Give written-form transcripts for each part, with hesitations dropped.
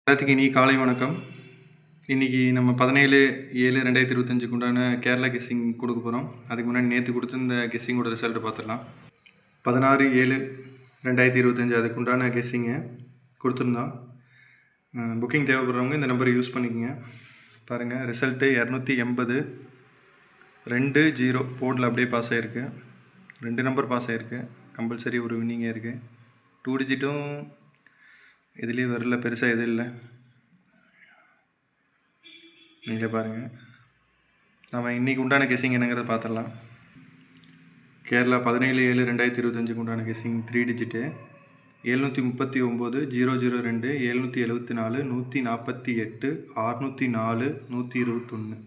எல்லாத்துக்கும் இனி காலை வணக்கம். இன்றைக்கி நம்ம 17/7/2025 உண்டான கேரளா கெஸ்ஸிங் கொடுக்க போகிறோம். அதுக்கு முன்னாடி நேற்று கொடுத்து இந்த கெஸ்ஸிங்கோட ரிசல்ட்டை பார்த்துடலாம். 16/7/2025 அதுக்கு உண்டான கெஸ்ஸிங்கை கொடுத்துருந்தோம். புக்கிங் தேவைப்படுறவங்க இந்த நம்பரை யூஸ் பண்ணிக்கோங்க. பாருங்கள், ரிசல்ட்டு 280 2-0 போர்டில் அப்படியே பாஸ் ஆகிருக்கு. 2 நம்பர் பாஸ் ஆகிருக்கு. கம்பல்சரி ஒரு வின்னிங்கே இருக்குது. 2 டிஜிட்டும் இதுலேயும் வரல, பெருசாக எதுவும் இல்லை. நீங்களே பாருங்கள். நம்ம இன்றைக்கி உண்டான கெஸ்ஸிங் என்னங்கிறத பார்த்துடலாம். கேரளா 17/7/2025 உண்டான கெஸ்ஸிங் 3 டிஜிட்டு 739 002 774 148 604 121.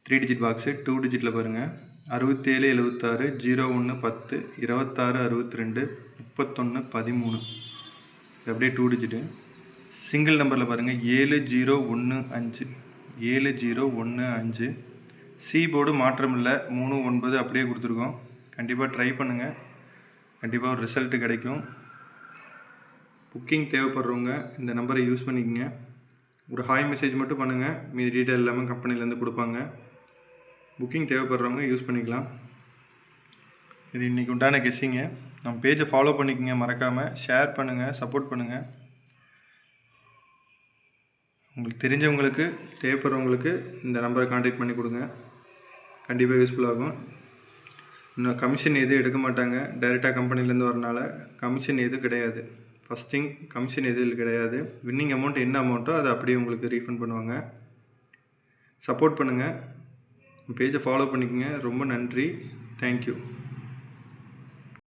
3 digit box. 2 டிஜிட்டில் பாருங்கள், 67 76 01 10 26 62 31 13. அப்படியே 2 டிஜிட்டு. சிங்கிள் நம்பரில் பாருங்கள், 7015 7015. சி போர்டு மாற்றம் இல்லை, 39 அப்படியே கொடுத்துருக்கோம். கண்டிப்பாக ட்ரை பண்ணுங்கள், கண்டிப்பாக ஒரு ரிசல்ட்டு கிடைக்கும். புக்கிங் தேவைப்படுறவங்க இந்த நம்பரை யூஸ் பண்ணிக்கோங்க. ஒரு ஹாய் மெசேஜ் மட்டும் பண்ணுங்கள், மீதி டீட்டெயில் எல்லாமே கம்பெனிலேருந்து கொடுப்பாங்க. புக்கிங் தேவைப்படுறவங்க யூஸ் பண்ணிக்கலாம். இது இன்றைக்கி உண்டான கெஸ்ஸிங்க. நம்ம பேஜை ஃபாலோ பண்ணிக்கோங்க, மறக்காமல் ஷேர் பண்ணுங்கள், சப்போர்ட் பண்ணுங்கள். உங்களுக்கு தெரிஞ்சவங்களுக்கு, தேவைப்படுறவங்களுக்கு இந்த நம்பரை கான்டாக்ட் பண்ணி கொடுங்க. கண்டிப்பாக யூஸ்ஃபுல்லாகும். இன்னும் கமிஷன் எதுவும் எடுக்க மாட்டாங்க. டைரெக்டாக கம்பெனிலேருந்து வரனால கமிஷன் எதுவும் கிடையாது. ஃபஸ்ட் திங், கமிஷன் எதுவும் கிடையாது. வின்னிங் அமௌண்ட் என்ன அமௌண்ட்டோ அதை அப்படியே உங்களுக்கு ரீஃபண்ட் பண்ணுவாங்க. சப்போர்ட் பண்ணுங்கள், பேஜை ஃபாலோ பண்ணிக்கோங்க. ரொம்ப நன்றி. தேங்க்யூ.